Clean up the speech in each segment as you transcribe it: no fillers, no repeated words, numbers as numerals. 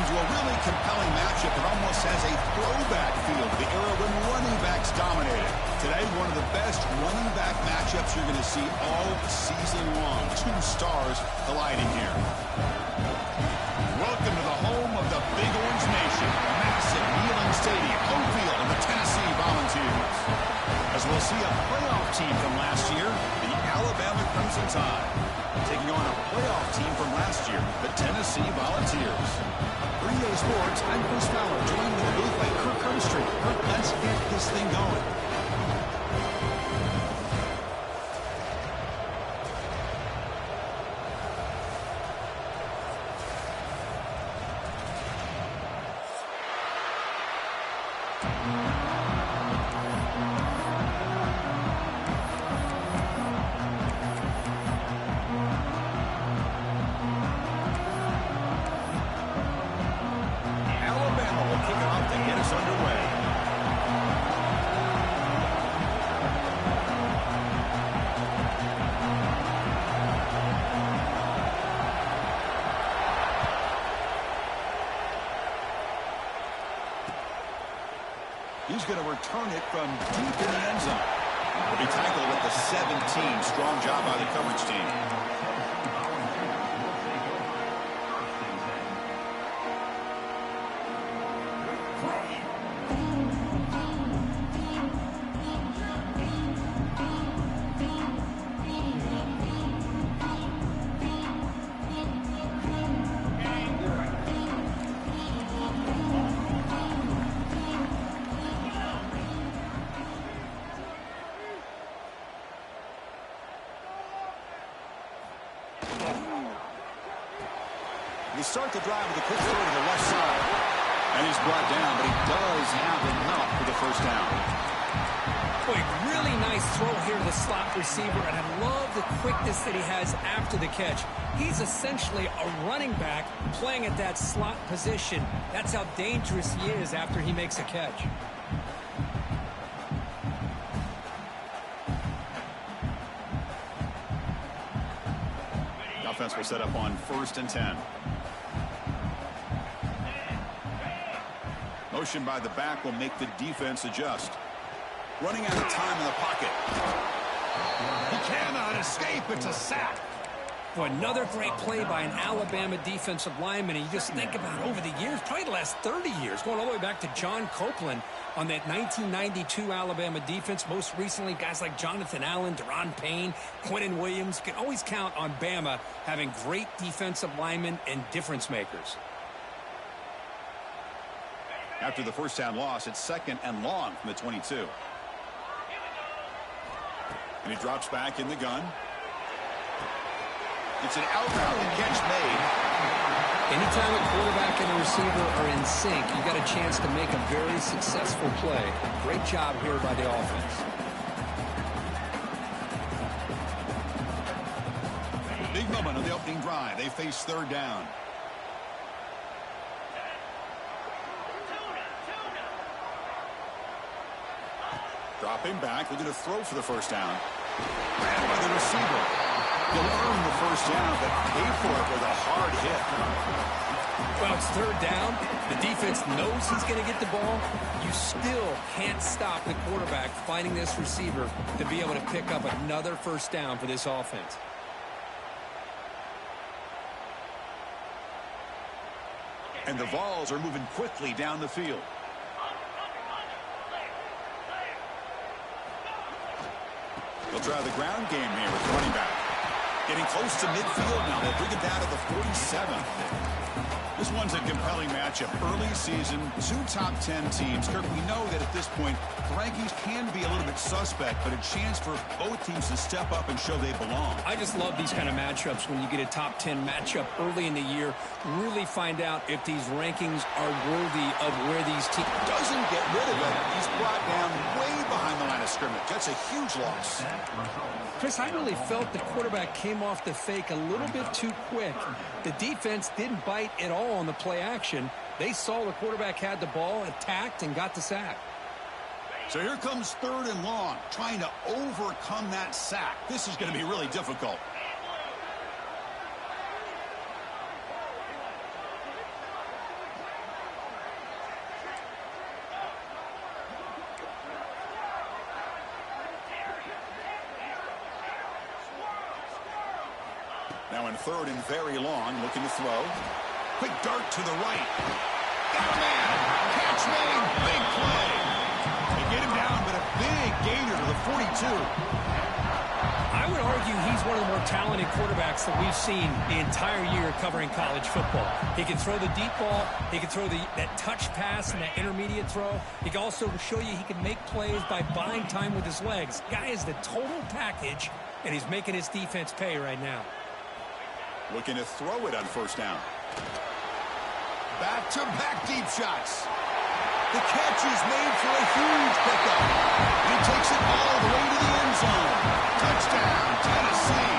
into a really compelling matchup that almost has a throwback feel to the era when running backs dominated. Today, one of the best running back matchups you're going to see all season long. Two stars colliding here. Welcome to the home of the Big Orange Nation, massive Neyland Stadium, home field of the Tennessee Volunteers. As we'll see a playoff team from last year, the Alabama Crimson Tide, taking on a playoff team from last year, the Tennessee Volunteers. 3A Sports, I'm Chris Fowler, joined in the booth by Kirk Cumstreet. Kirk, let's get this thing going. He's going to return it from deep in the end zone. He'll be tackled at the 17. Strong job by the coverage team. They start the drive with a quick throw to the left side. And he's brought down, but he does have enough for the first down. Boy, really nice throw here to the slot receiver, and I love the quickness that he has after the catch. He's essentially a running back playing at that slot position. That's how dangerous he is after he makes a catch. The offense will set up on 1st and 10. Motion by the back will make the defense adjust. Running out of time in the pocket. He cannot escape. It's a sack. Boy, another great play by an Alabama defensive lineman. And you just think about over the years, probably the last 30 years, going all the way back to John Copeland on that 1992 Alabama defense. Most recently, guys like Jonathan Allen, Deron Payne, Quinnen Williams. You can always count on Bama having great defensive linemen and difference makers. After the first down loss, it's 2nd and long from the 22. And he drops back in the gun. It's an out route and catch made. Anytime a quarterback and a receiver are in sync, you got a chance to make a very successful play. Great job here by the offense. Big moment of the opening drive. They face 3rd down. Dropping back, looking to throw for the first down. Ran by the receiver. He'll earn the first down, but pay for it with a hard hit. Well, it's 3rd down. The defense knows he's going to get the ball. You still can't stop the quarterback finding this receiver to be able to pick up another first down for this offense. And the Vols are moving quickly down the field. They'll try the ground game here with the running back. Getting close to midfield now. They'll bring it down to the 47. This one's a compelling matchup. Early season, 2 top 10 teams. Kirk, we know that at this point, the rankings can be a little bit suspect, but a chance for both teams to step up and show they belong. I just love these kind of matchups when you get a top 10 matchup early in the year. Really find out if these rankings are worthy of where these teams... Doesn't get rid of it. He's brought down way behind the line of scrimmage. That's a huge loss. Chris, I really felt the quarterback came off the fake a little bit too quick. The defense didn't bite at all on the play action. They saw the quarterback had the ball, attacked, and got the sack. So here comes 3rd and long, trying to overcome that sack. This is going to be really difficult. Now in third and very long, looking to throw. Quick dart to the right. Got a man. Catch made. Big play. They get him down, but a big gainer to the 42. I would argue he's one of the more talented quarterbacks that we've seen the entire year covering college football. He can throw the deep ball. He can throw that touch pass and that intermediate throw. He can also show you he can make plays by buying time with his legs. Guy is the total package, and he's making his defense pay right now. Looking to throw it on first down. Back-to-back deep shots. The catch is made for a huge pickup. He takes it all the way to the end zone. Touchdown, Tennessee.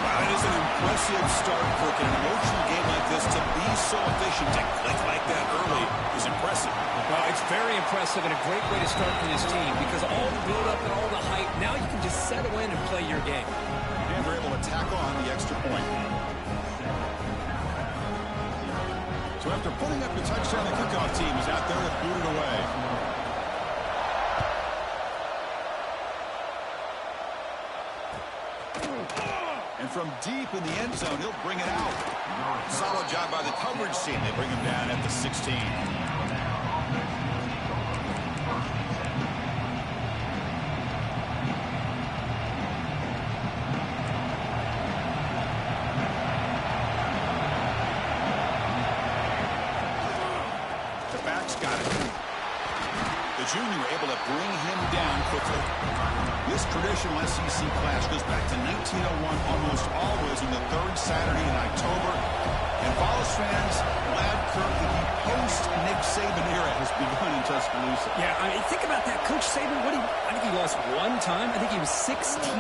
Wow, that is an impressive start, Kirk. In an emotional game like this, to be so efficient, to click like that early is impressive. Well, it's very impressive and a great way to start for this team because all the build-up and all the hype, now you can just settle in and play your game. And they're able to tack on the extra point. So after putting up the touchdown, the kickoff team is out there to boot it away. And from deep in the end zone, he'll bring it out. Solid job by the coverage team. They bring him down at the 16. Junior able to bring him down quickly. This traditional SEC clash goes back to 1901, almost always in the third Saturday in October. And Vols fans glad, Kirk, that the post-Nick Saban era has begun in Tuscaloosa. Yeah, I mean, think about that. Coach Saban, I think he lost one time. I think he was 16-1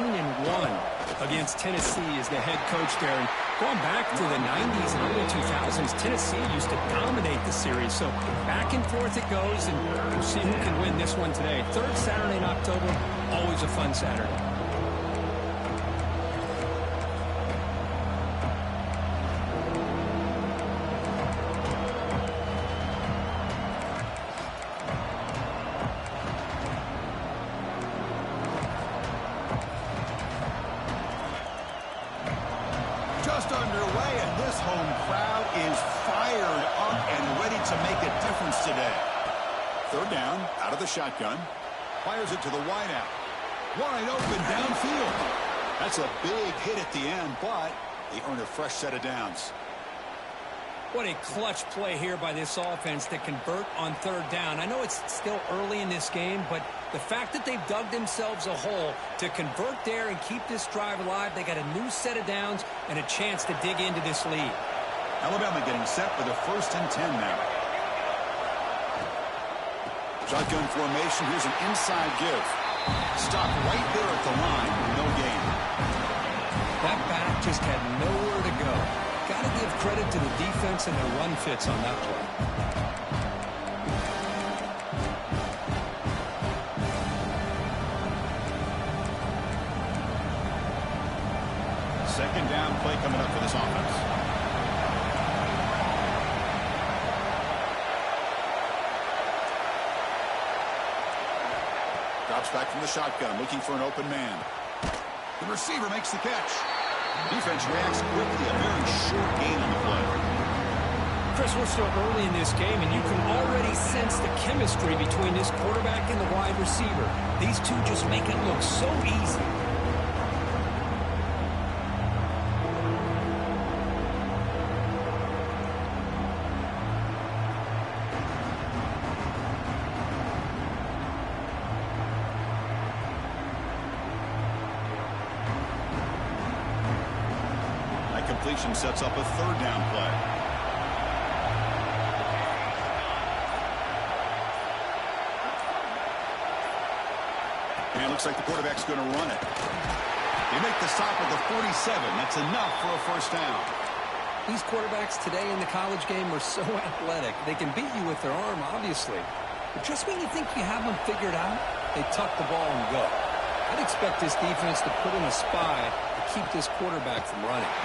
against Tennessee as the head coach there. And going back to the 90s and early 2000s, Tennessee used to dominate the series. So back and forth it goes, and we'll see who can win this one today. Third Saturday in October, always a fun Saturday. Just underway, and this home crowd is fired up and ready to make a difference today. Third down, out of the shotgun. Fires it to the wideout. Wide open downfield. That's a big hit at the end, but they earn a fresh set of downs. What a clutch play here by this offense to convert on third down. I know it's still early in this game, but the fact that they've dug themselves a hole to convert there and keep this drive alive, they got a new set of downs and a chance to dig into this lead. Alabama getting set for the 1st and 10 now. Shotgun formation. Here's an inside give. Stop right there at the line. No gain. That back just had nowhere to go. Got to give credit to the defense and their run fits on that play. Second down play coming up for this offense. Drops back from the shotgun, looking for an open man. The receiver makes the catch. Defense reacts quickly. A very short gain on the play. Chris, we're still early in this game, and you can already sense the chemistry between this quarterback and the wide receiver. These two just make it look so easy. Completion sets up a third down play. And it looks like the quarterback's going to run it. They make the stop at the 47. That's enough for a first down. These quarterbacks today in the college game are so athletic. They can beat you with their arm, obviously. But just when you think you have them figured out, they tuck the ball and go. I'd expect this defense to put in a spy to keep this quarterback from running.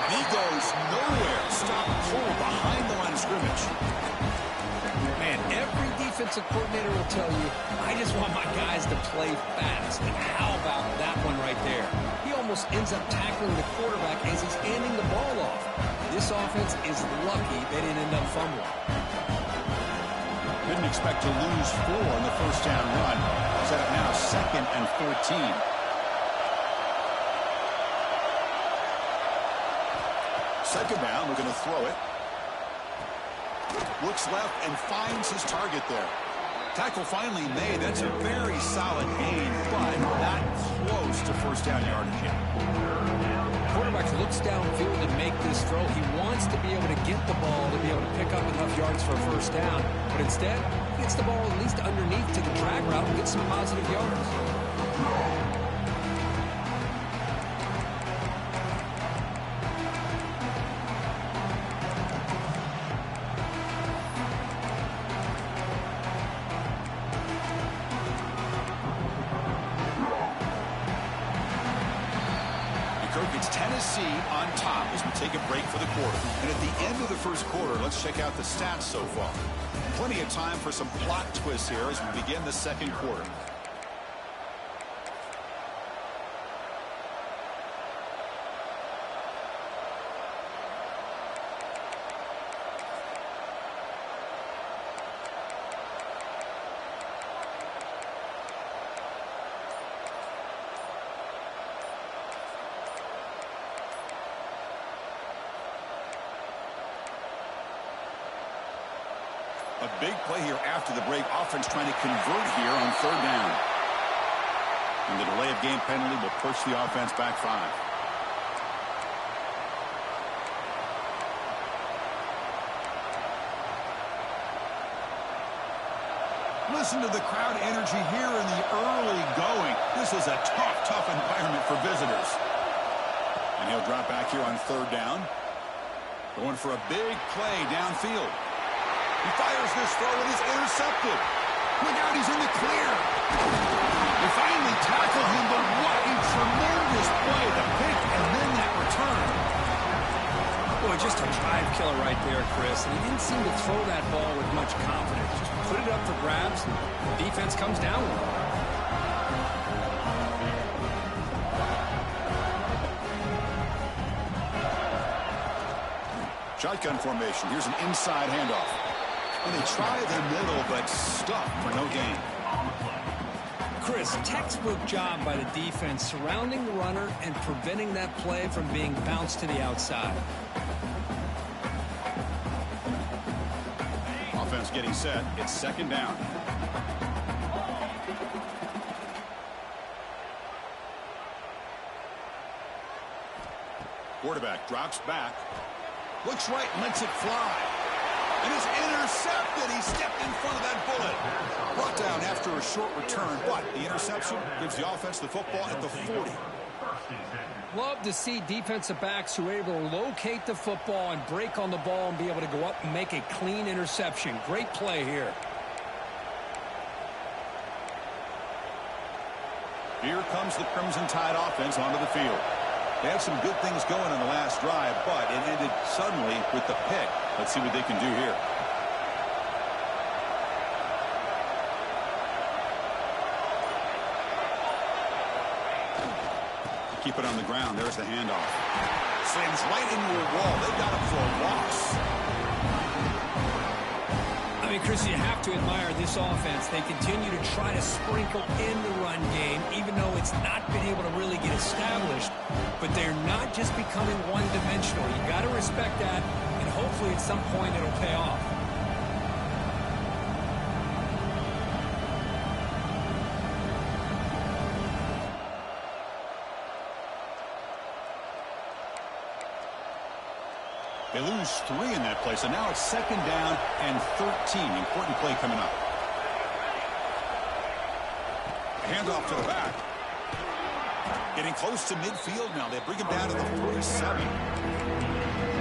He goes nowhere. Stop cold behind the line of scrimmage. Man, every defensive coordinator will tell you, I just want my guys to play fast. And how about that one right there? He almost almost ends up tackling the quarterback as he's handing the ball off. This offense is lucky they didn't end up fumbling. Didn't expect to lose 4 in the first down run. Set up now 2nd and 14. Second down, we're going to throw it. Looks left and finds his target there. Tackle finally made. That's a very solid gain, but not close to first down yardage yet. Quarterback looks downfield to make this throw. He wants to be able to get the ball to be able to pick up enough yards for a first down, but instead, he gets the ball at least underneath to the drag route and gets some positive yards. It's Tennessee on top as we take a break for the quarter. And at the end of the first quarter, let's check out the stats so far. Plenty of time for some plot twists here as we begin the second quarter. A big play here after the break. Offense trying to convert here on third down. And the delay of game penalty will push the offense back 5. Listen to the crowd energy here in the early going. This is a tough environment for visitors. And he'll drop back here on third down. Going for a big play downfield. He fires this throw and is intercepted. Look out, he's in the clear. They finally tackle him, but what a tremendous play. The pick and then that return. Boy, just a drive killer right there, Chris. And he didn't seem to throw that ball with much confidence. Just put it up for grabs, and the defense comes down with it. Shotgun formation. Here's an inside handoff. And they try the middle, but stuck for no gain. Chris, textbook job by the defense surrounding the runner and preventing that play from being bounced to the outside. Offense getting set. It's second down. Quarterback drops back. Looks right, lets it fly. And it's intercepted. He stepped in front of that bullet. Brought down after a short return, but the interception gives the offense the football at the 40. Love to see defensive backs who are able to locate the football and break on the ball and be able to go up and make a clean interception. Great play here. Here comes the Crimson Tide offense onto the field. They had some good things going on the last drive, but it ended suddenly with the pick. Let's see what they can do here. Keep it on the ground. There's the handoff. Slams right into a wall. They got him for a loss. I mean, Chris, you have to admire this offense. They continue to try to sprinkle in the run game, even though it's not been able to really get established. But they're not just becoming one-dimensional. You got to respect that, and hopefully at some point it'll pay off. They lose 3 in that play, so now it's second down and 13. Important play coming up. Handoff to the back. Getting close to midfield now. They bring him down to the 47.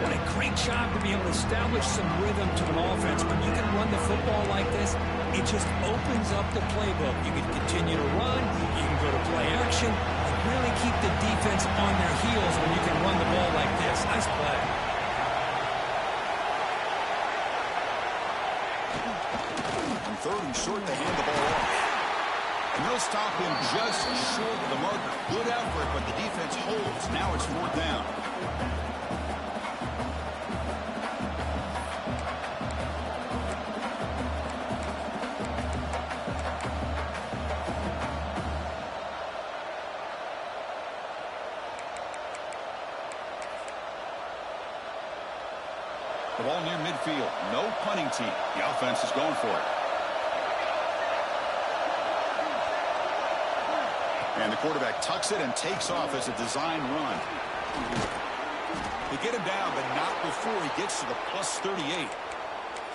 What a great job to be able to establish some rhythm to an offense. When you can run the football like this, it just opens up the playbook. You can continue to run. You can go to play action. And really keep the defense on their heels when you can run the ball like this. Nice play. Third and short, they hand the ball off. And they'll stop him just short of the marker. Good effort, but the defense holds. Now it's 4th down. The ball near midfield. No punting team. The offense is going for it. And the quarterback tucks it and takes off as a design run. They get him down, but not before he gets to the plus 38.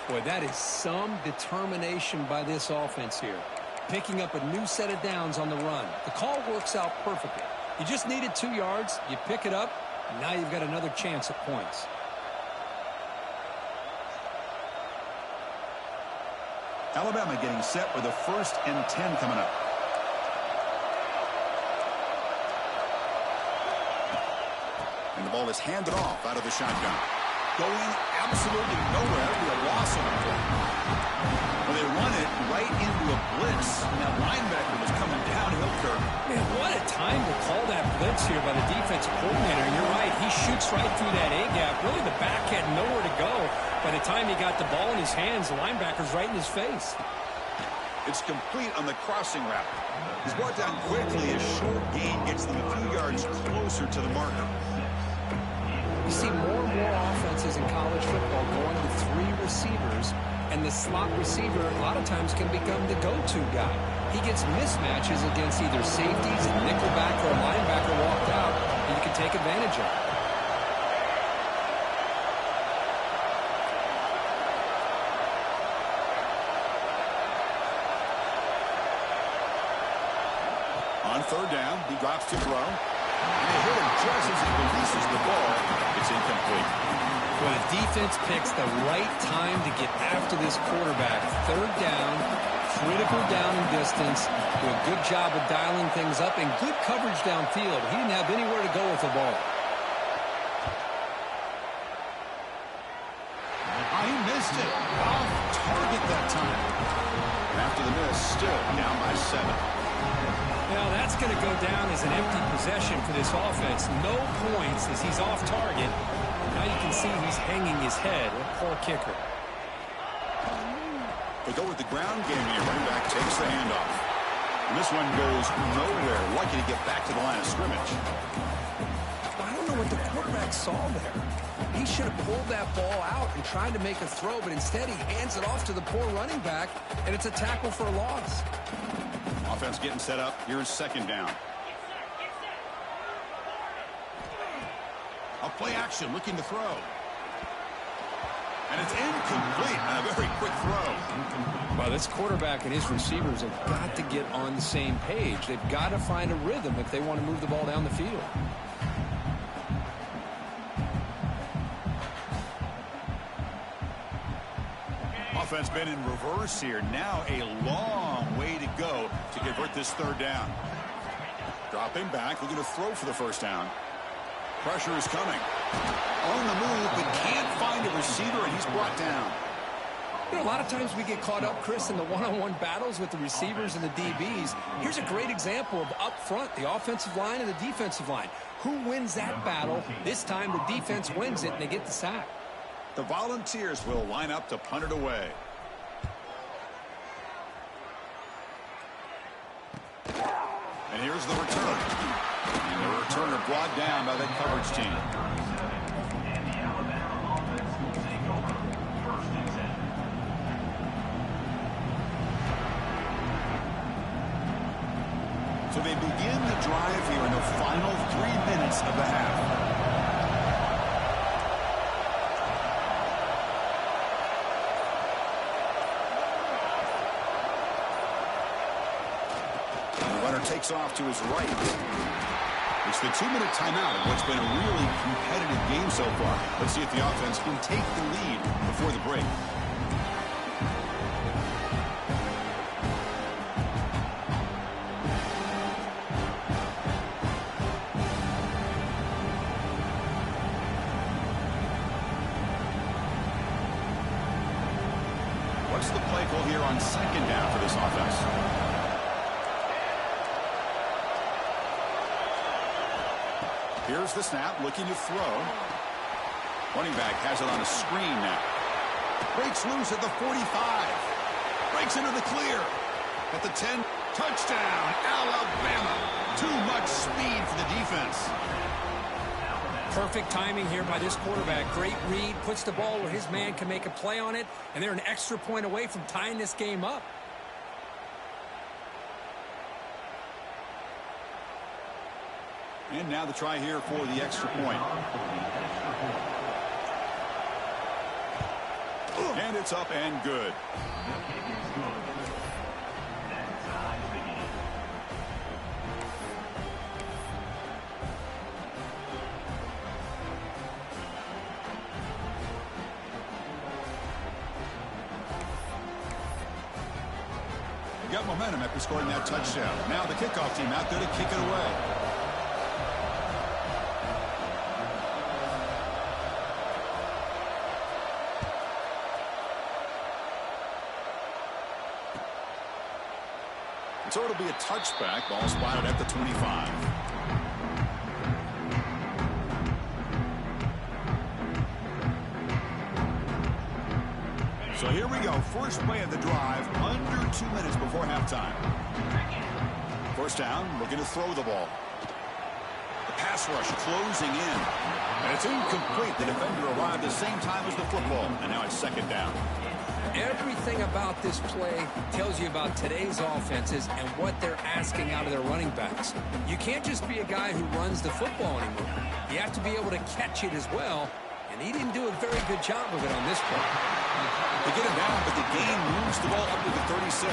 Boy, that is some determination by this offense here. Picking up a new set of downs on the run. The call works out perfectly. You just needed 2 yards. You pick it up. And now you've got another chance at points. Alabama getting set with a 1st and 10 coming up. And the ball is handed off out of the shotgun. Going absolutely nowhere. It'll be a loss on the play. Well, they run it right into a blitz. And that linebacker was coming downhill curve. Man, what a time to call that blitz here by the defensive coordinator. And you're right, he shoots right through that A-gap. Really, the back had nowhere to go. By the time he got the ball in his hands, the linebacker's right in his face. It's complete on the crossing route. He's brought down quickly. A short gain gets them a few yards closer to the marker. You see more and more offenses in college football going with 3 receivers, and the slot receiver a lot of times can become the go-to guy. He gets mismatches against either safeties, a nickelback, or a linebacker walked out, and you can take advantage of it. On 3rd down, he drops to throw. And they hit him just as he releases the ball. It's incomplete. Well, the defense picks the right time to get after this quarterback. 3rd down, critical down and distance. Do a good job of dialing things up and good coverage downfield. He didn't have anywhere to go with the ball. He missed it. Off target that time. After the miss, still down by 7. Now that's going to go down as an empty possession for this offense. No points as he's off target. Now you can see he's hanging his head. A poor kicker. They go with the ground game here. Running back takes the handoff. And this one goes nowhere. Lucky to get back to the line of scrimmage. I don't know what the quarterback saw there. He should have pulled that ball out and tried to make a throw, but instead he hands it off to the poor running back, and it's a tackle for a loss. Offense getting set up. Here's 2nd down. A play action, looking to throw. And it's incomplete. A very quick throw. Well, this quarterback and his receivers have got to get on the same page. They've got to find a rhythm if they want to move the ball down the field. Offense been in reverse here. Now a long way to go to convert this 3rd down. Dropping back, looking to throw for the 1st down. Pressure is coming. On the move, but can't find a receiver, and he's brought down. You know, a lot of times we get caught up, Chris, in the one-on-one battles with the receivers and the DBs. Here's a great example of up front, the offensive line and the defensive line. Who wins that battle? This time the defense wins it, and they get the sack. The Volunteers will line up to punt it away. And here's the return. And the returner brought down by that coverage team. So they begin the drive here in the final 3 minutes of the half. Takes off to his right. It's the 2-minute timeout of what's been a really competitive game so far. Let's see if the offense can take the lead before the break. What's the play call here on 2nd down for this offense? Here's the snap, looking to throw. Running back has it on a screen now. Breaks loose at the 45. Breaks into the clear. At the 10. Touchdown, Alabama. Too much speed for the defense. Perfect timing here by this quarterback. Great read. Puts the ball where his man can make a play on it. And they're an extra point away from tying this game up. And now the try here for the extra point. And it's up and good. Got momentum after scoring that touchdown. Now the kickoff team out there to kick it away. So it'll be a touchback. Ball spotted at the 25. So here we go. First play of the drive, under 2 minutes before halftime. First down, looking to throw the ball. The pass rush closing in. And it's incomplete. The defender arrived the same time as the football. And now it's second down. Everything about this play tells you about today's offenses and what they're asking out of their running backs. You can't just be a guy who runs the football anymore. You have to be able to catch it as well. And he didn't do a very good job of it on this play. They get him down, but the gain moves the ball up to the 36.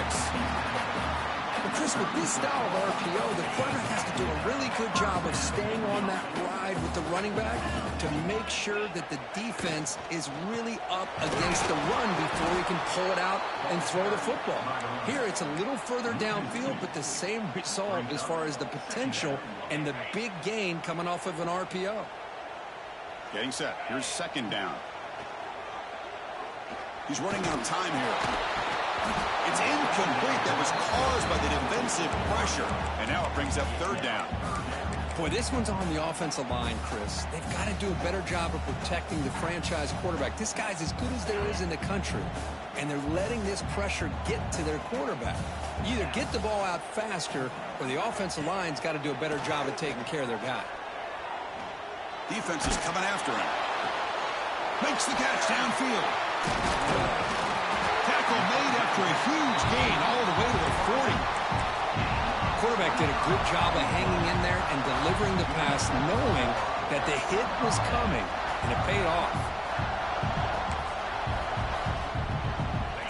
But Chris, with this style of RPO, the quarterback has to do a really good job of staying on that ride with the running back to make sure that the defense is really up against the run before he can pull it out and throw the football. Here, it's a little further downfield, but the same result as far as the potential and the big gain coming off of an RPO. Getting set. Here's second down. He's running out of time here. It's incomplete. That was caused by the defensive pressure. And now it brings up third down. Boy, this one's on the offensive line, Chris. They've got to do a better job of protecting the franchise quarterback. This guy's as good as there is in the country. And they're letting this pressure get to their quarterback. You either get the ball out faster or the offensive line's got to do a better job of taking care of their guy. Defense is coming after him. Makes the catch downfield. Tackle made after a huge gain all the way to the 40. Quarterback did a good job of hanging in there and delivering the pass, knowing that the hit was coming, and it paid off.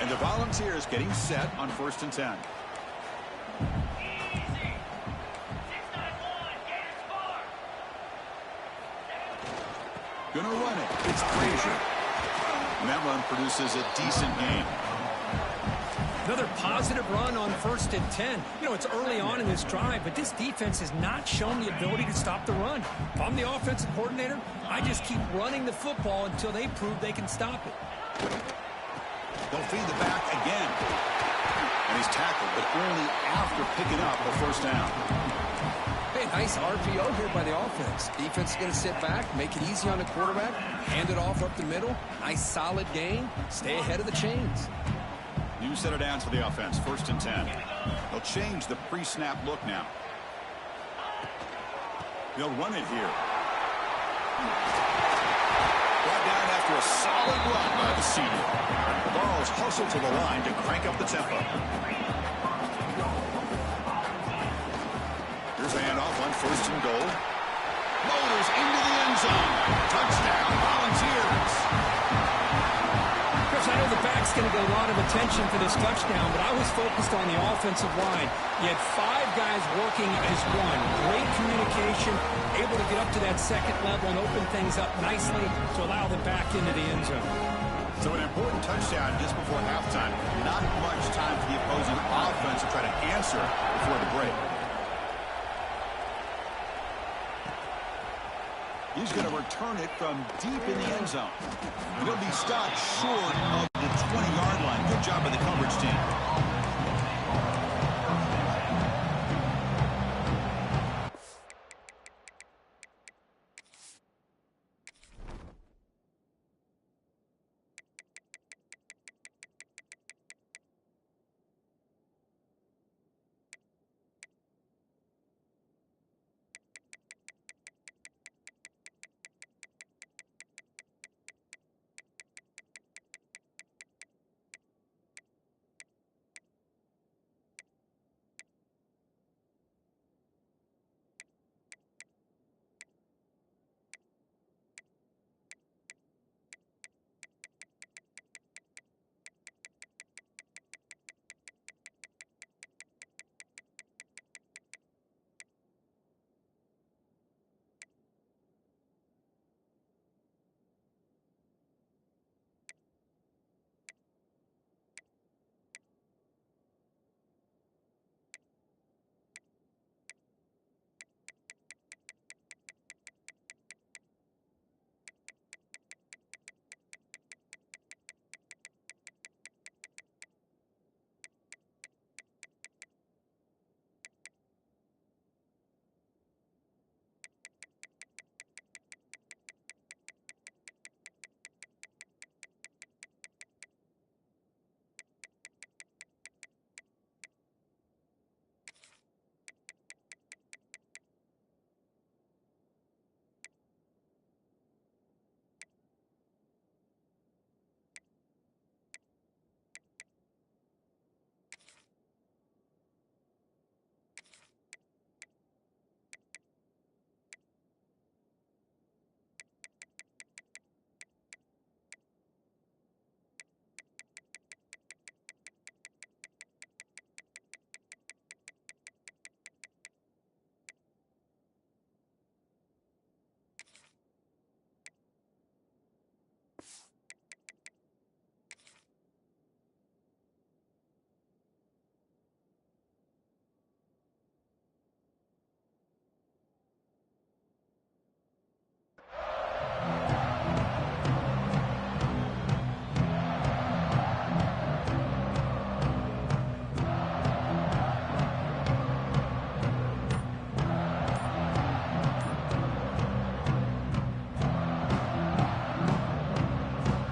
And the Volunteers getting set on 1st and 10. Gonna run it. It's Frazier. And that run produces a decent gain. Another positive run on 1st and 10. You know, it's early on in this drive, but this defense has not shown the ability to stop the run. If I'm the offensive coordinator, I just keep running the football until they prove they can stop it. They'll feed the back again. And he's tackled, but only after picking up a first down. Hey, nice RPO here by the offense. Defense is going to sit back, make it easy on the quarterback, hand it off up the middle. Nice solid gain. Stay ahead of the chains. New set of downs for the offense. 1st and 10. They'll change the pre-snap look now. They'll run it here. Brought down after a solid run by the senior. The Vols hustle to the line to crank up the tempo. Here's a handoff on 1st and goal. Motors into the end zone. Touchdown, Volunteers. Chris, I know the back's going to get a lot of attention for this touchdown, but I was focused on the offensive line. You had 5 guys working as one. Great communication, able to get up to that second level and open things up nicely to allow the back into the end zone. So an important touchdown just before halftime. Not much time for the opposing offense to try to answer before the break. He's going to return it from deep in the end zone. He'll be stopped short of the 20-yard line. Good job by the coverage team.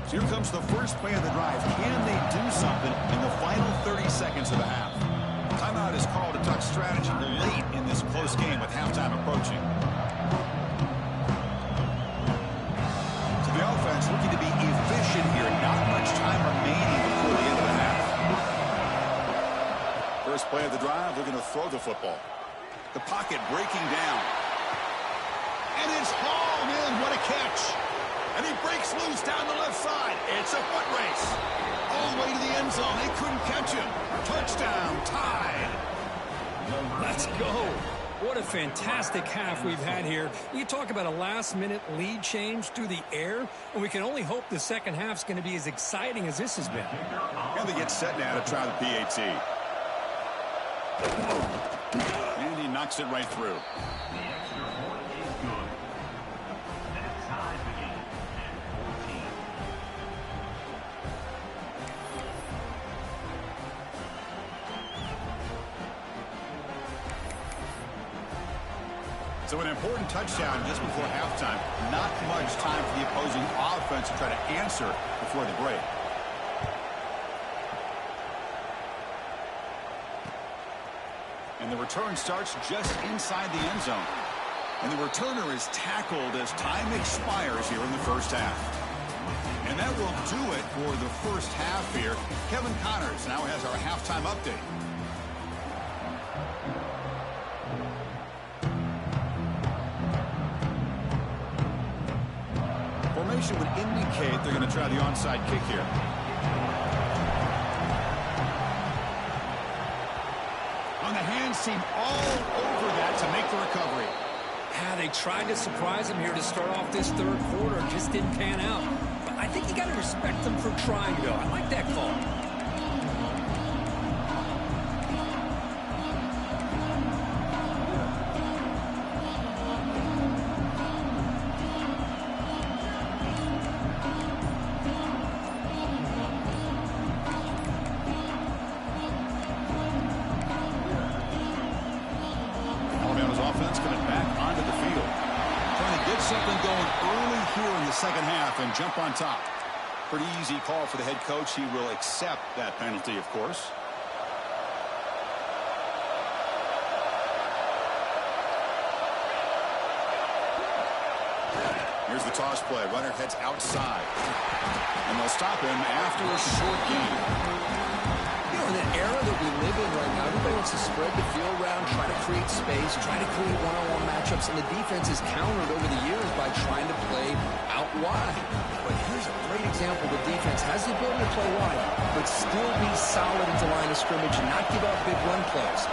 So here comes the first play of the drive. Can they do something in the final 30 seconds of the half? Timeout is called to talk strategy late in this close game with halftime approaching. So the offense looking to be efficient here. Not much time remaining before the end of the half. First play of the drive, looking to throw the football. The pocket breaking down. And it's hauled in. What a catch. And he breaks loose down the left side. It's a foot race. All the way to the end zone. They couldn't catch him. Touchdown. Tied. Let's go. What a fantastic half we've had here. You talk about a last-minute lead change through the air, and we can only hope the second half's going to be as exciting as this has been. And they get set now to try the PAT. And he knocks it right through. So an important touchdown just before halftime. Not much time for the opposing offense to try to answer before the break. And the return starts just inside the end zone. And the returner is tackled as time expires here in the first half. And that will do it for the first half here. Kevin Connors now has our halftime update. Formation would indicate they're going to try the onside kick here. On the hands team all over that to make the recovery. Yeah, they tried to surprise him here to start off this third quarter. Just didn't pan out. But I think you got to respect them for trying, though. I like that call. Second half and jump on top. Pretty easy call for the head coach. He will accept that penalty, of course. Here's the toss play. Runner heads outside. And they'll stop him after a short gain. You know, in the era that we live in right now, everybody wants to spread the field around, try to create space, try to create one-on-one matchups, and the defense is countered over the years by trying to play out wide. But here's a great example. The defense has the ability to play wide, but still be solid at the line of scrimmage and not give up big run plays.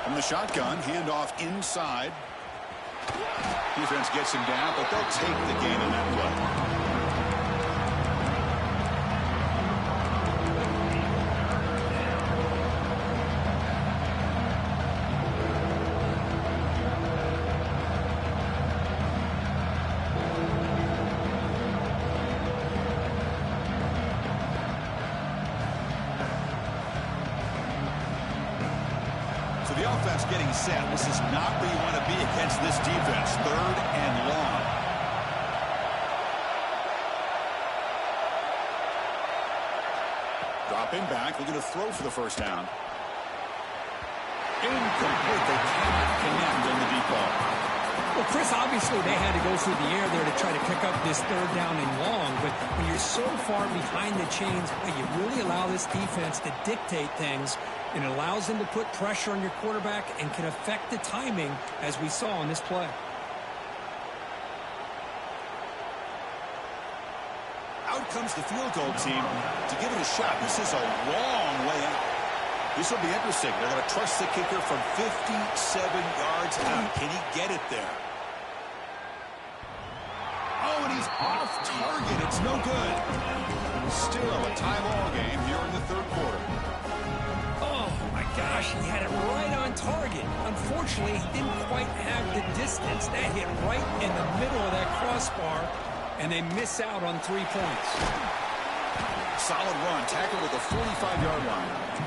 From the shotgun, handoff inside. Defense gets him down, but they'll take the gain on that play. So the offense getting set. This is not where you want to be against this defense. Third and long. Dropping back, looking to throw for the first down. Incomplete. They cannot connect on the deep ball. Well, Chris, obviously they had to go through the air there to try to pick up this third down and long, but when you're so far behind the chains, you really allow this defense to dictate things, and it allows them to put pressure on your quarterback and can affect the timing, as we saw on this play. Out comes the field goal team to give it a shot. This is a long way out. This will be interesting. They're going to trust the kicker from 57 yards out. Can he get it there? Oh, and he's off target. It's no good. Still a tie ball game here in the third quarter. Oh, my gosh, he had it right on target. Unfortunately, he didn't quite have the distance. That hit right in the middle of that crossbar, and they miss out on 3 points. Solid run. Tackled at the 45-yard line.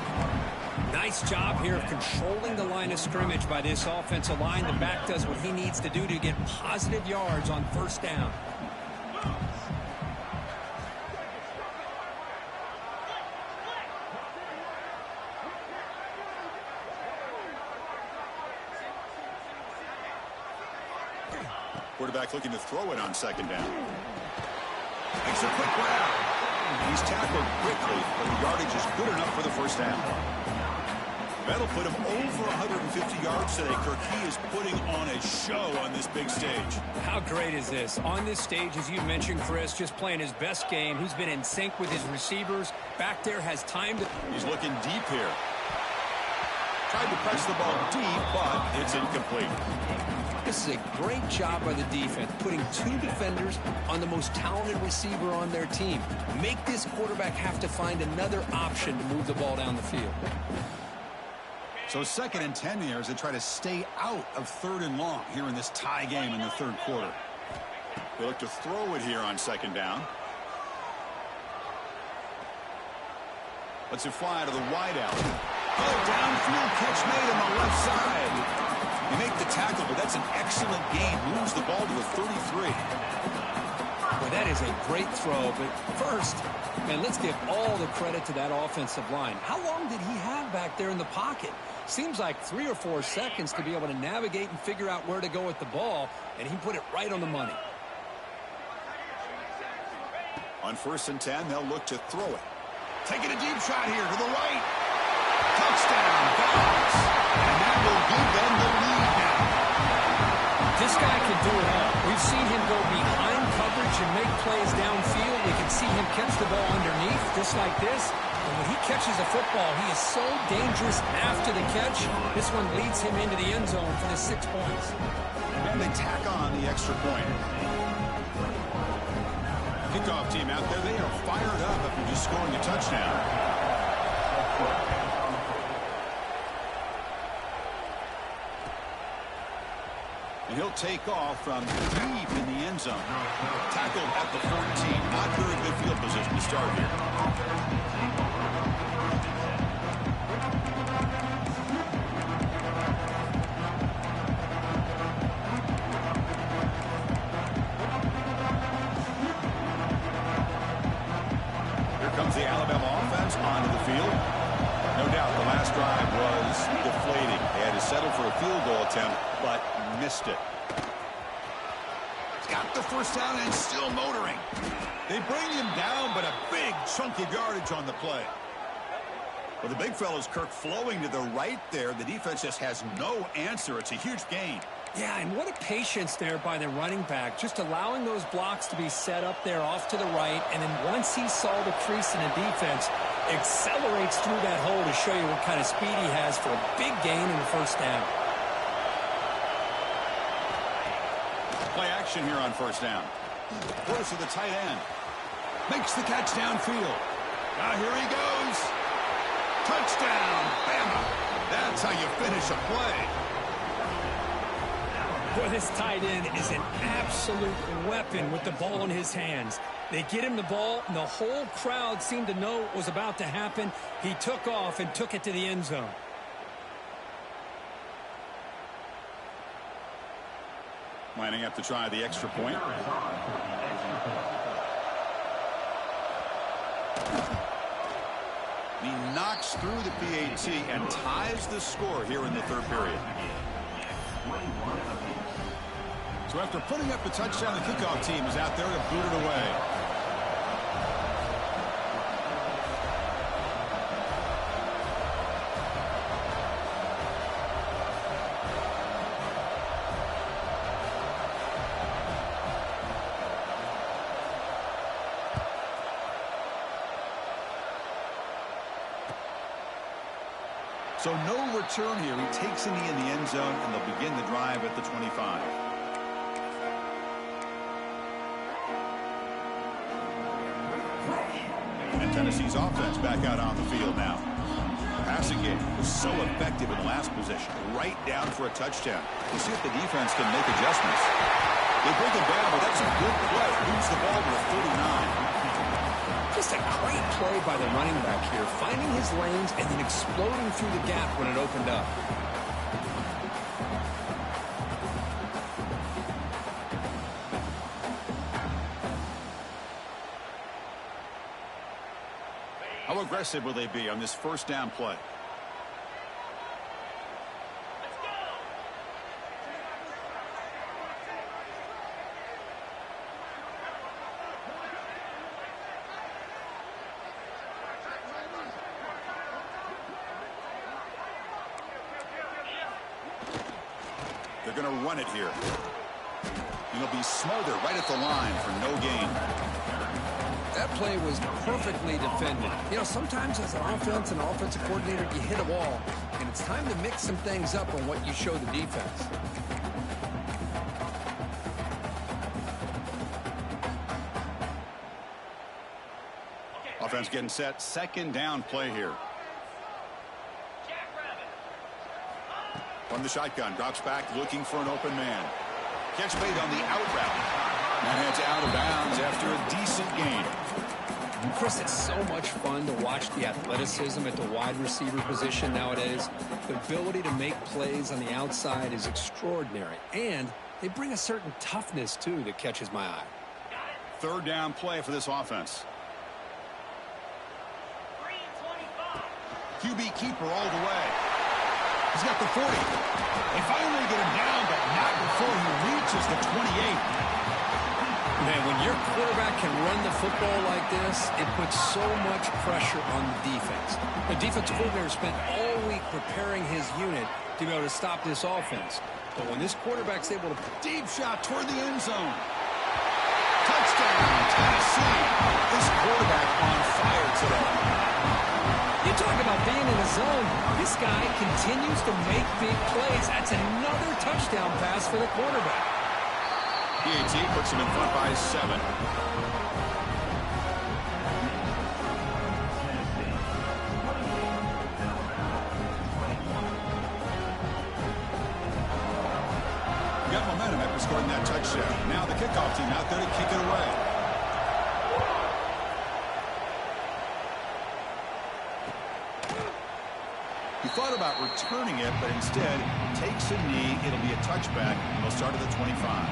Nice Nice job here of controlling the line of scrimmage by this offensive line. The back does what he needs to do to get positive yards on first down. Quarterback looking to throw it on second down. Makes a quick grab. He's tackled quickly, but the yardage is good enough for the first down. That'll put him over 150 yards today. Kirk, he is putting on a show on this big stage. How great is this? On this stage, as you mentioned, Chris, just playing his best game. He's been in sync with his receivers. Back there has time to... He's looking deep here. Tried to press the ball deep, but it's incomplete. This is a great job by the defense, putting two defenders on the most talented receiver on their team. Make this quarterback have to find another option to move the ball down the field. So 2nd and 10 here as they try to stay out of 3rd and long here in this tie game in the 3rd quarter. They look to throw it here on 2nd down. Lets it fly to the wideout. Oh, downfield catch made on the left side. You make the tackle, but that's an excellent gain. Moves the ball to the 33. Well, that is a great throw, but first, man, let's give all the credit to that offensive line. How long did he have back there in the pocket? Seems like 3 or 4 seconds to be able to navigate and figure out where to go with the ball, and he put it right on the money. On 1st and 10, they'll look to throw it. Taking a deep shot here to the right. Touchdown, Dogs. And that will give them the lead now. This guy can do it all. We've seen him go behind coverage and make plays downfield. We can see him catch the ball underneath, just like this. And when he catches a football, he is so dangerous after the catch. This one leads him into the end zone for the 6 points. And they tack on the extra point. Kickoff team out there, they are fired up after just scoring a touchdown. And he'll take off from deep in the end zone. Tackled at the 14. Not very good field position to start here. Here comes the Alabama offense onto the field. No doubt the last drive was deflating. They had to settle for a field goal attempt, but missed it. Got the first down and still motoring. They bring him down, but a big chunk of yardage on the play. Well, the big fella's Kirk flowing to the right there. The defense just has no answer. It's a huge gain. Yeah, and what a patience there by the running back, just allowing those blocks to be set up there off to the right, and then once he saw the crease in the defense, accelerates through that hole to show you what kind of speed he has for a big gain in the first down. Play action here on first down. Throws to the tight end. Makes the catch downfield. Now here he goes. Touchdown, Bama. That's how you finish a play. Boy, this tight end is an absolute weapon with the ball in his hands. They get him the ball, and the whole crowd seemed to know what was about to happen. He took off and took it to the end zone. Lining up to try the extra point. He knocks through the PAT and ties the score here in the 3rd period. So after putting up the touchdown, the kickoff team is out there to boot it away. So no return here. He takes a knee in the end zone, and they'll begin the drive at the 25. And Tennessee's offense back out on the field now. Passing game was so effective in the last possession. Right down for a touchdown. We'll see if the defense can make adjustments. They break it down, but that's a good play. Moves the ball to the 39. Just a great play by the running back here, finding his lanes and then exploding through the gap when it opened up. How aggressive will they be on this first down play? They're going to run it here. He'll be smothered right at the line for no gain. That play was perfectly defended. You know, sometimes as an offense and offensive coordinator, you hit a wall, and it's time to mix some things up on what you show the defense. Offense getting set. Second down play here. From the shotgun, drops back, looking for an open man. Catch made on the out route. That heads out of bounds after a decent gain. Chris, it's so much fun to watch the athleticism at the wide receiver position nowadays. The ability to make plays on the outside is extraordinary, and they bring a certain toughness, too, that catches my eye. Third down play for this offense. QB keeper all the way. He's got the 40. They finally get him down, but not before he reaches the 28. Man, when your quarterback can run the football like this, it puts so much pressure on the defense. The defensive coordinator spent all week preparing his unit to be able to stop this offense. But when this quarterback's able to... Deep shot toward the end zone. Touchdown, Tennessee. This quarterback on fire today. You talk about being in the zone. This guy continues to make big plays. That's another touchdown pass for the quarterback. PAT puts him in front by 7. Got momentum after scoring that touchdown. Now the kickoff team out there to kick it away. He thought about returning it, but instead takes a knee. It'll be a touchback. They'll start at the 25.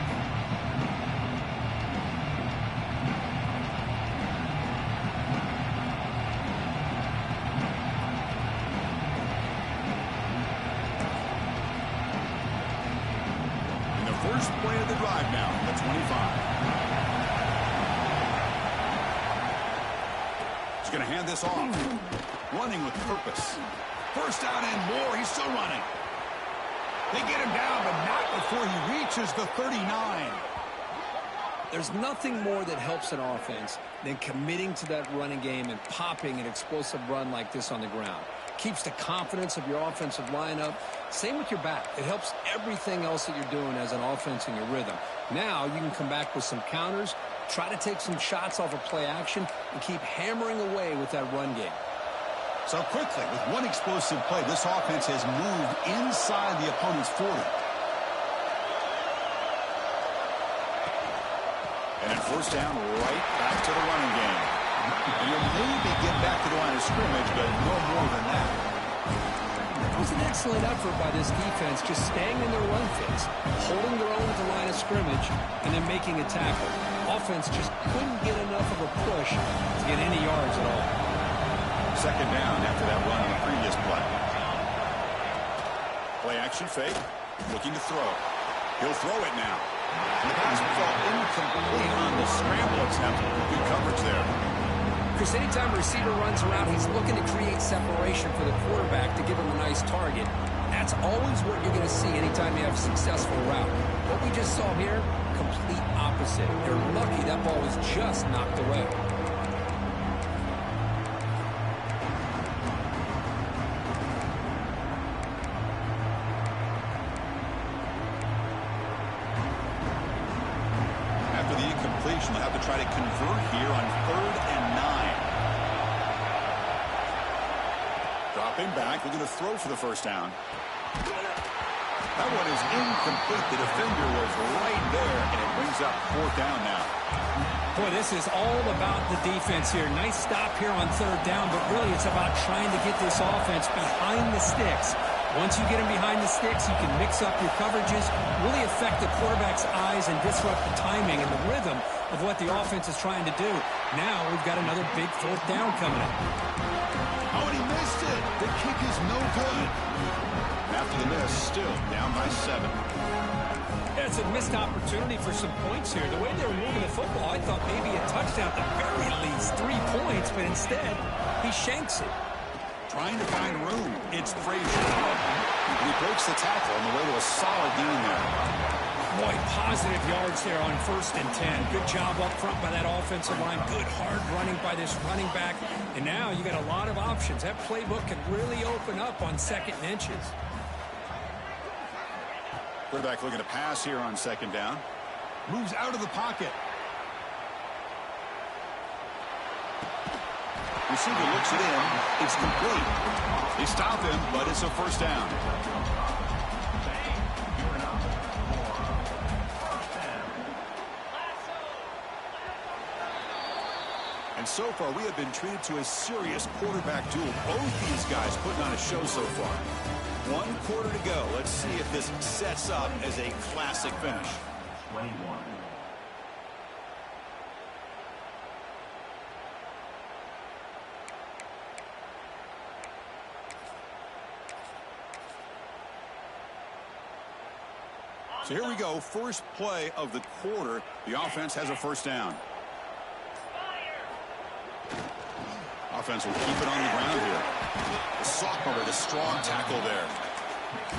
First play of the drive now, the 25. He's going to hand this off. Running with purpose. First down and more. He's still running. They get him down, but not before he reaches the 39. There's nothing more that helps an offense than committing to that running game and popping an explosive run like this on the ground. Keeps the confidence of your offensive lineup. Same with your back. It helps everything else that you're doing as an offense in your rhythm. Now you can come back with some counters, try to take some shots off of play action, and keep hammering away with that run game. So quickly, with one explosive play, this offense has moved inside the opponent's 40. And first down, right back to the running game. And you'll maybe get back to the line of scrimmage, but no more than that. It was an excellent effort by this defense, just staying in their run fits, holding their own at the line of scrimmage, and then making a tackle. Offense just couldn't get enough of a push to get any yards at all. Second down after that run on the previous play. Play action fake, looking to throw. He'll throw it now. And the pass will fall incomplete on the scramble attempt. Good coverage there. Chris, anytime a receiver runs around, he's looking to create separation for the quarterback to give him a nice target. That's always what you're going to see anytime you have a successful route. What we just saw here, complete opposite. They're lucky that ball was just knocked away. After the incompletion, they'll have to try to convert here on 3rd and 9. Dropping back, looking to throw for the first down. That one is incomplete. The defender was right there, and it brings up 4th down now. Boy, this is all about the defense here. Nice stop here on third down, but really it's about trying to get this offense behind the sticks. Once you get them behind the sticks, you can mix up your coverages, really affect the quarterback's eyes and disrupt the timing and the rhythm of what the offense is trying to do. Now we've got another big fourth down coming up. Oh, and he missed it. The kick is no good. After the miss, still down by 7. Yeah, it's a missed opportunity for some points here. The way they were moving the football, I thought maybe a touchdown at the very least, 3 points, but instead he shanks it. Trying to find room. It's Frazier. And he breaks the tackle on the way to a solid gain there. Boy, positive yards there on 1st and 10. Good job up front by that offensive line. Good hard running by this running back. And now you got a lot of options. That playbook can really open up on 2nd and inches. Quarterback looking to pass here on 2nd down. Moves out of the pocket. Receiver looks it in. It's complete. They stop him, but it's a 1st down. And so far, we have been treated to a serious quarterback duel. Both these guys putting on a show so far. 1 quarter to go. Let's see if this sets up as a classic finish. 21. So here we go. First play of the quarter. The offense has a 1st down. Offense will keep it on the ground here. The sophomore with a strong tackle there.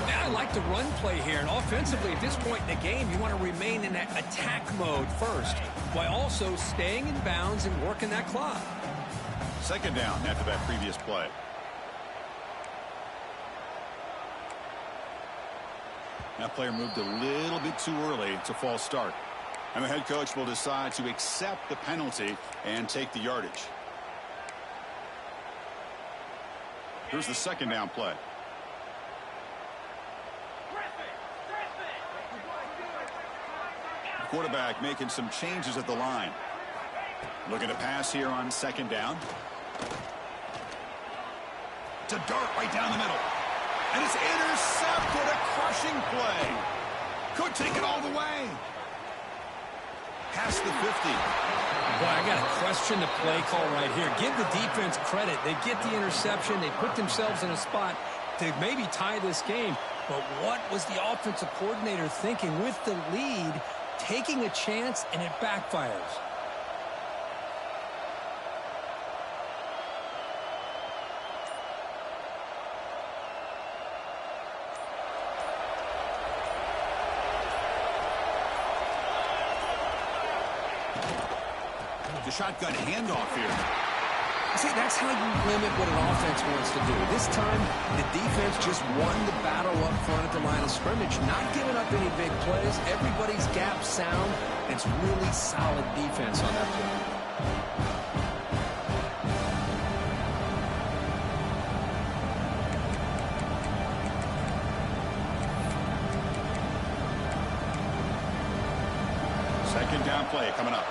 Yeah, I like the run play here. And offensively, at this point in the game, you want to remain in that attack mode first, while also staying in bounds and working that clock. 2nd down after that previous play. That player moved a little bit too early. It's a false start. And the head coach will decide to accept the penalty and take the yardage. Here's the 2nd down play. The quarterback making some changes at the line. Looking to pass here on 2nd down. To dart right down the middle. And it's intercepted. A crushing play. Could take it all the way. Past the 50. Boy, I got to question the play call right here. Give the defense credit. They get the interception. They put themselves in a spot to maybe tie this game. But what was the offensive coordinator thinking with the lead, taking a chance, and it backfires? The shotgun handoff here. See, that's how you limit what an offense wants to do. This time, the defense just won the battle up front at the line of scrimmage, not giving up any big plays. Everybody's gap sound. It's really solid defense on that play. Second down play coming up.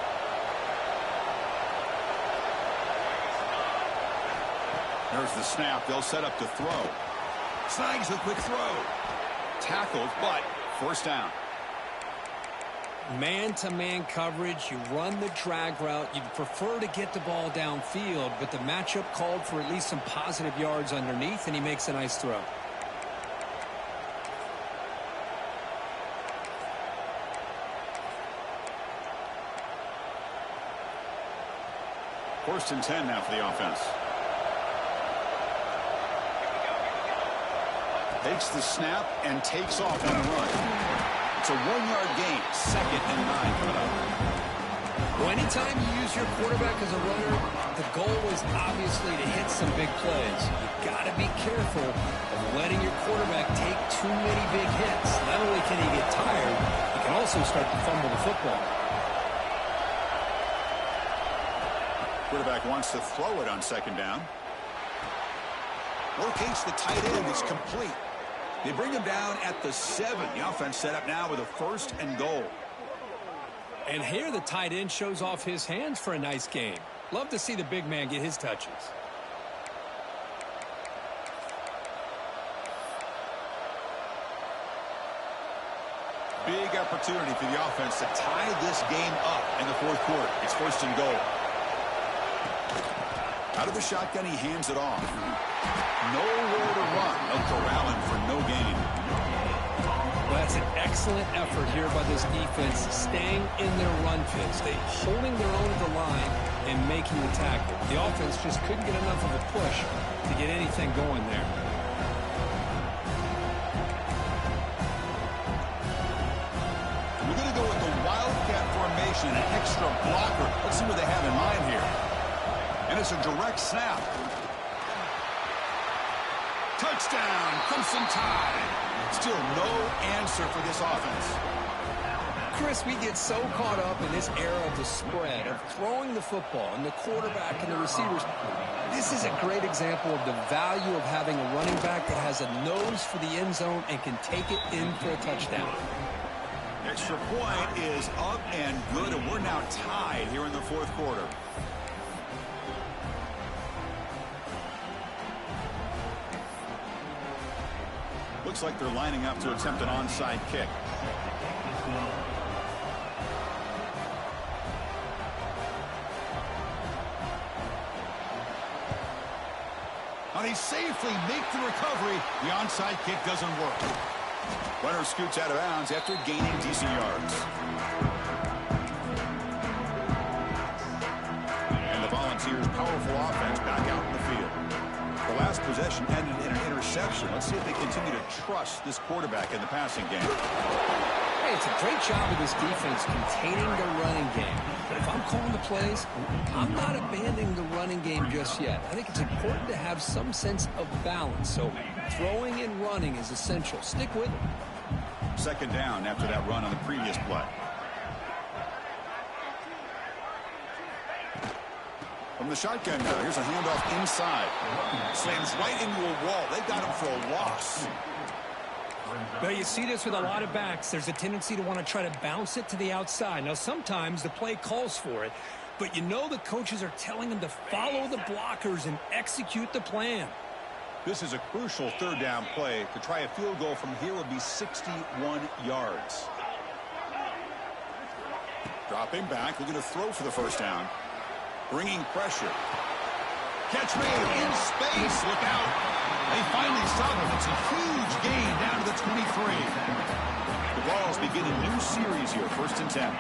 There's the snap. They'll set up to throw. Snags a quick throw. Tackled, but 1st down. Man-to-man coverage. You run the drag route. You'd prefer to get the ball downfield, but the matchup called for at least some positive yards underneath, and he makes a nice throw. First and 10 now for the offense. Takes the snap and takes off on the run. It's a 1-yard gain. 2nd and 9 coming up. Well, anytime you use your quarterback as a runner, the goal is obviously to hit some big plays. You've got to be careful of letting your quarterback take too many big hits. Not only can he get tired, he can also start to fumble the football. Quarterback wants to throw it on 2nd down. Locates the tight end. It's complete. They bring him down at the 7. The offense set up now with a 1st and goal. And here the tight end shows off his hands for a nice game. Love to see the big man get his touches. Big opportunity for the offense to tie this game up in the fourth quarter. It's first and goal. Out of the shotgun, he hands it off. Nowhere to run. They'll corral him for no gain. Well, that's an excellent effort here by this defense, staying in their run phase. They holding their own at the line and making the tackle. The offense just couldn't get enough of a push to get anything going there. We're going to go with the Wildcat formation, an extra blocker. Let's see what they have in mind here. And it's a direct snap. Touchdown, Crimson Tide. Still no answer for this offense. Chris, we get so caught up in this era of the spread, of throwing the football, and the quarterback and the receivers. This is a great example of the value of having a running back that has a nose for the end zone and can take it in for a touchdown. Extra point is up and good, and we're now tied here in the fourth quarter. Looks like they're lining up to attempt an onside kick. Now they safely make the recovery. The onside kick doesn't work. Runner scoots out of bounds after gaining decent yards. And the Volunteers' powerful offense back out in the field. The last possession ended in an interception. Let's see if they continue to trust this quarterback in the passing game. Hey, it's a great job of this defense containing the running game. But if I'm calling the plays, I'm not abandoning the running game just yet. I think it's important to have some sense of balance. So throwing and running is essential. Stick with it. Second down after that run on the previous play. From the shotgun now, here's a handoff inside. Slams right into a wall. They've got him for a loss. Well, you see this with a lot of backs. There's a tendency to want to try to bounce it to the outside. Now, sometimes the play calls for it, but you know the coaches are telling them to follow the blockers and execute the plan. This is a crucial third down play. To try a field goal from here would be 61 yards. Dropping back, looking to throw for the first down. Bringing pressure. Catch made in space. Look out. They finally stop him. It's a huge gain down to the 23. The Vols begin a new series here, 1st and 10.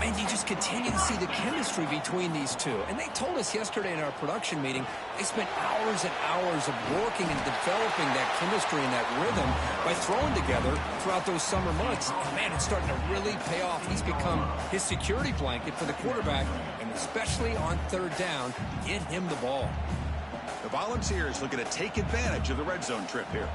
And you just continue to see the chemistry between these two. And they told us yesterday in our production meeting, they spent hours and hours of working and developing that chemistry and that rhythm by throwing together throughout those summer months. And man, it's starting to really pay off. He's become his security blanket for the quarterback, and especially on third down, get him the ball. The Volunteers looking to take advantage of the red zone trip here.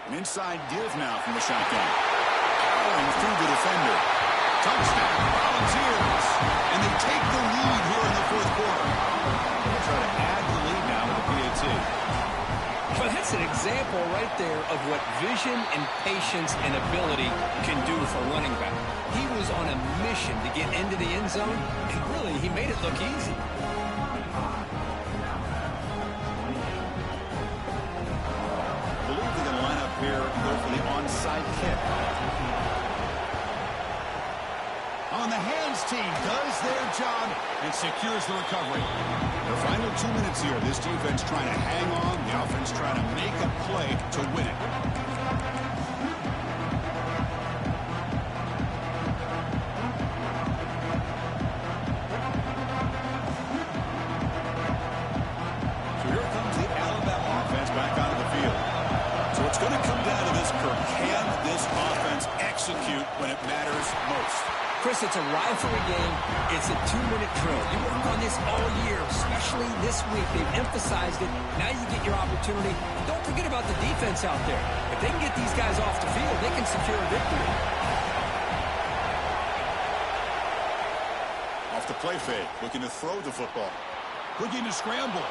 An inside give now from the shotgun. Powering through the defender. Touchdown, Volunteers. And they take the lead here in the fourth quarter. They'll try to add the lead now with the PAT. Well, that's an example right there of what vision and patience and ability can do for a running back. He was on a mission to get into the end zone, and really, he made it look easy. I believe they're going to line up here and go for the onside kick. On the hands team does their job and secures the recovery. The final 2 minutes here. This defense trying to hang on. The offense trying to make a play to win it. So here comes the Alabama offense back onto the field. So it's going to come down to this, Kirk. Can this offense execute when it matters most? Chris, it's a rivalry game. It's a 2-minute drill. You work on this all year, especially this week. They've emphasized it. Now you get your opportunity. And don't forget about the defense out there. If they can get these guys off the field, they can secure a victory. Off the play fake, looking to throw the football. Looking to scramble.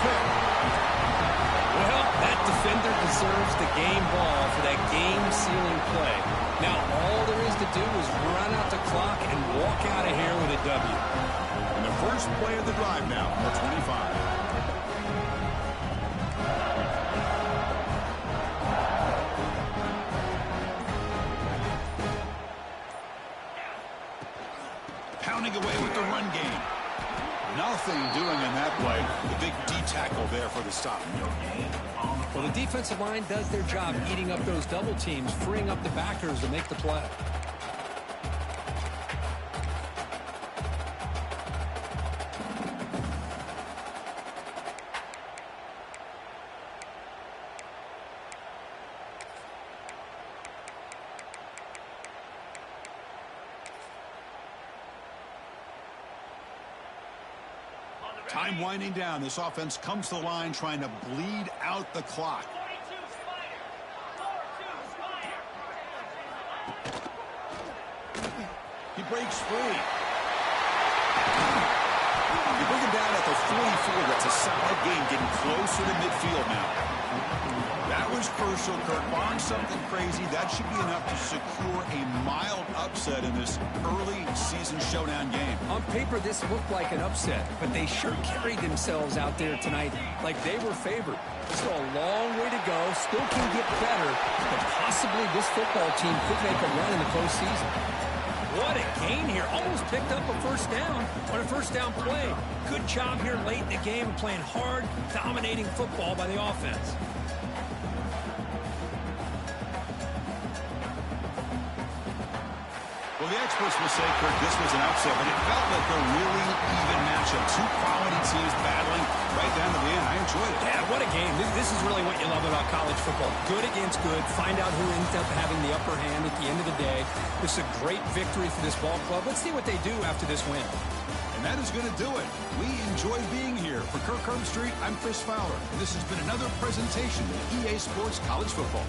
pick. Well, that defender deserves the game ball for that game-sealing play. Now, all there is to do is run out the clock and walk out of here with a W. And the first play of the drive now, number 25. Pounding away with the run game. Nothing doing in that play. The big D tackle there for the stop. Well, the defensive line does their job eating up those double teams, freeing up the backers to make the play. Time winding down. This offense comes to the line trying to bleed out the clock. He breaks free. You bring him down at the 44. That's a solid game, getting closer to midfield now. That was crucial, Kirk. Barring something crazy, that should be enough to secure a mild upset in this early season showdown game. On paper, this looked like an upset, but they sure carried themselves out there tonight like they were favored. Still a long way to go, still can get better, but possibly this football team could make a run in the postseason. What a gain here. Almost picked up a first down on a first down play. Good job here late in the game, playing hard, dominating football by the offense. Well, the experts will say, Kirk, this was an upset, but it felt like a really even matchup. Two quality teams battling right down to the end. I enjoyed it. Yeah, what a game. This is really what you love about college football. Good against good. Find out who ends up having the upper hand at the end of the day. This is a great victory for this ball club. Let's see what they do after this win. And that is going to do it. We enjoyed being here. For Kirk Herbstreit, I'm Chris Fowler. And this has been another presentation of EA Sports College Football.